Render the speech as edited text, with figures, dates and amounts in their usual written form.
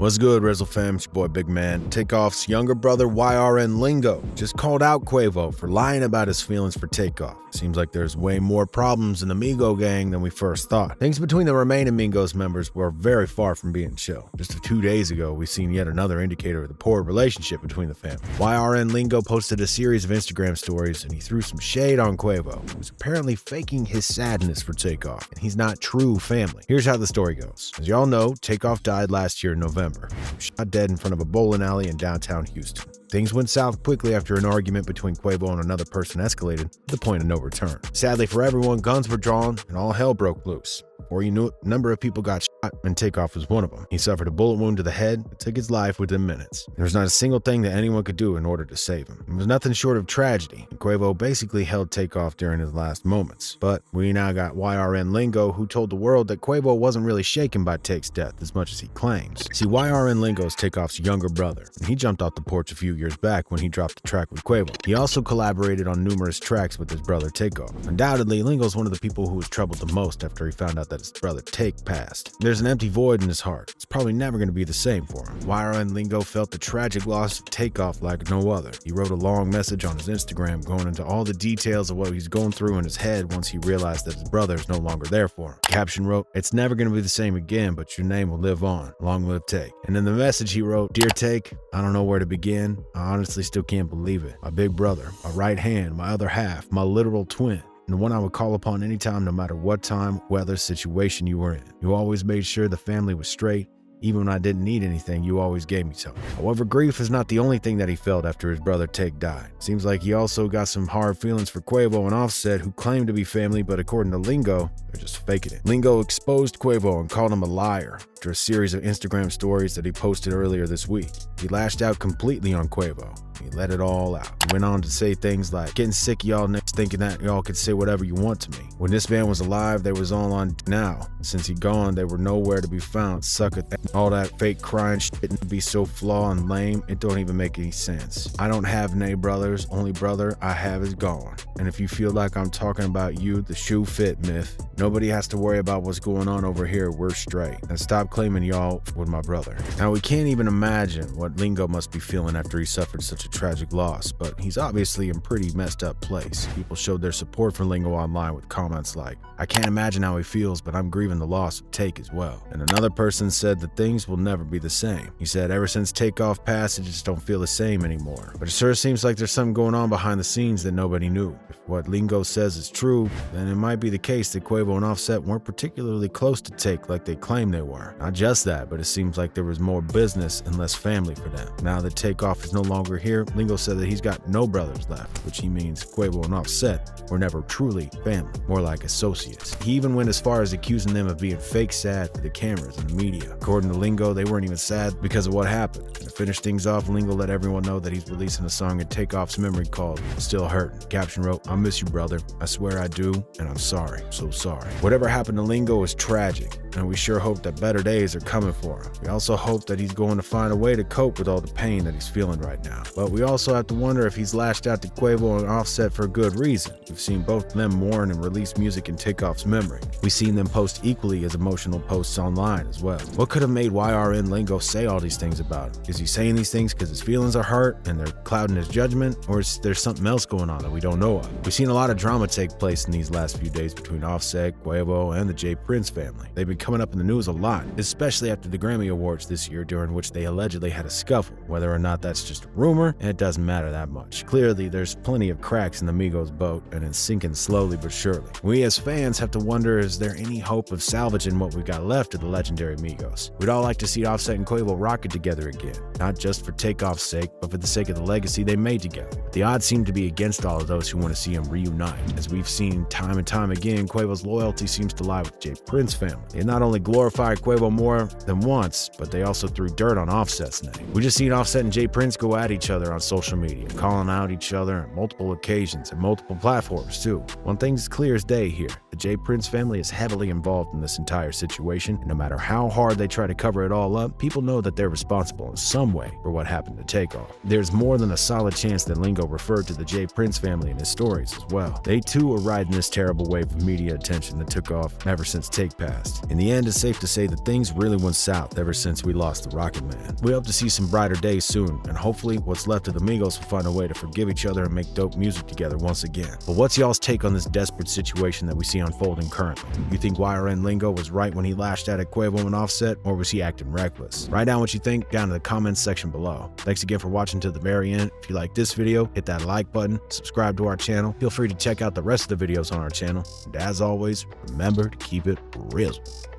What's good, RIZZLE fam? It's your boy Big Man. Takeoff's younger brother, YRN Lingo, just called out Quavo for lying about his feelings for Takeoff. Seems like there's way more problems in the Migo gang than we first thought. Things between the remaining Migos members were very far from being chill. Just 2 days ago, we've seen yet another indicator of the poor relationship between the family. YRN Lingo posted a series of Instagram stories, and he threw some shade on Quavo, who's apparently faking his sadness for Takeoff, and he's not true family. Here's how the story goes. As y'all know, Takeoff died last year in November. Shot dead in front of a bowling alley in downtown Houston. Things went south quickly after an argument between Quavo and another person escalated to the point of no return. Sadly for everyone, guns were drawn and all hell broke loose. Before you knew it, a number of people got shot, and Takeoff was one of them. He suffered a bullet wound to the head that took his life within minutes. There was not a single thing that anyone could do in order to save him. It was nothing short of tragedy, and Quavo basically held Takeoff during his last moments. But we now got YRN Lingo, who told the world that Quavo wasn't really shaken by Take's death as much as he claims. See, YRN Lingo is Takeoff's younger brother, and he jumped off the porch a few years back when he dropped a track with Quavo. He also collaborated on numerous tracks with his brother Takeoff. Undoubtedly, Lingo's one of the people who was troubled the most after he found out that his brother Take passed. There's an empty void in his heart. It's probably never going to be the same for him. YRN Lingo felt the tragic loss of Takeoff like no other. He wrote a long message on his Instagram going into all the details of what he's going through in his head once he realized that his brother is no longer there for him. The caption wrote, "It's never going to be the same again, but your name will live on. Long live Take." And in the message he wrote, "Dear Take, I don't know where to begin. I honestly still can't believe it. My big brother, my right hand, my other half, my literal twin. And the one I would call upon anytime, no matter what time, weather, situation you were in. You always made sure the family was straight. Even when I didn't need anything, you always gave me something." However, grief is not the only thing that he felt after his brother Take died. Seems like he also got some hard feelings for Quavo and Offset, who claim to be family, but according to Lingo, they're just faking it. Lingo exposed Quavo and called him a liar after a series of Instagram stories that he posted earlier this week. He lashed out completely on Quavo. He let it all out. He went on to say things like, "Getting sick of y'all niggas thinking that y'all could say whatever you want to me. When this man was alive, they was all on now. Since he gone, they were nowhere to be found. Sucker, all that fake crying shit and be so flawed and lame, it don't even make any sense. I don't have nay brothers, only brother I have is gone. And if you feel like I'm talking about you, the shoe fit myth. Nobody has to worry about what's going on over here, we're straight. And stop claiming y'all with my brother." Now we can't even imagine what Lingo must be feeling after he suffered such a tragic loss, but he's obviously in pretty messed up place. People showed their support for Lingo online with comments like, "I can't imagine how he feels, but I'm grieving the loss of Take as well." And another person said that things will never be the same. He said, "Ever since Takeoff passed, it just don't feel the same anymore. But it sure seems like there's something going on behind the scenes that nobody knew. If what Lingo says is true, then it might be the case that Quavo and Offset weren't particularly close to Take like they claim they were. Not just that, but it seems like there was more business and less family for them. Now that Takeoff is no longer here, Lingo said that he's got no brothers left, which he means Quavo and Offset were never truly family, more like associates. He even went as far as accusing them of being fake sad for the cameras and the media. According to Lingo, they weren't even sad because of what happened. And to finish things off, Lingo let everyone know that he's releasing a song in Takeoff's memory called Still Hurtin'. The caption wrote, "I miss you, brother. I swear I do, and I'm sorry. So sorry." Whatever happened to Lingo is tragic, and we sure hope that better days are coming for him. We also hope that he's going to find a way to cope with all the pain that he's feeling right now. But we also have to wonder if he's lashed out to Quavo and Offset for a good reason. We've seen both of them mourn and release music in Takeoff's memory. We've seen them post equally as emotional posts online as well. What could have made YRN Lingo say all these things about him? Is he saying these things because his feelings are hurt and they're clouding his judgment, or is there something else going on that we don't know of? We've seen a lot of drama take place in these last few days between Offset, Quavo, and the J. Prince family. They've been coming up in the news a lot, especially after the Grammy Awards this year, during which they allegedly had a scuffle. Whether or not that's just a rumor, it doesn't matter that much. Clearly, there's plenty of cracks in the Migos boat, and it's sinking slowly but surely. We as fans have to wonder, is there any hope of salvaging what we got left of the legendary Migos? We'd all like to see Offset and Quavo rock it together again, not just for Takeoff's sake, but for the sake of the legacy they made together. But the odds seem to be against all of those who want to see them reunite. As we've seen time and time again, Quavo's loyalty seems to lie with the J. Prince family. They not only glorified Quavo more than once, but they also threw dirt on Offset's name. We just seen Offset and J. Prince go at each other on social media, calling out each other on multiple occasions and multiple platforms too. One thing's clear as day here. The J. Prince family is heavily involved in this entire situation, and no matter how hard they try to cover it all up, people know that they're responsible in some way for what happened to Takeoff. There's more than a solid chance that Lingo referred to the J. Prince family in his stories as well. They too are riding this terrible wave of media attention that took off ever since Take passed. In the end, it's safe to say that things really went south ever since we lost the Rocket Man. We hope to see some brighter days soon, and hopefully what's left of the Migos will find a way to forgive each other and make dope music together once again. But what's y'all's take on this desperate situation that we see unfolding currently? You think YRN Lingo was right when he lashed out at Quavo and Offset, or was he acting reckless? Write down what you think down in the comments section below. Thanks again for watching to the very end. If you like this video, hit that like button, subscribe to our channel. Feel free to check out the rest of the videos on our channel. And as always, remember to keep it RIZZLE.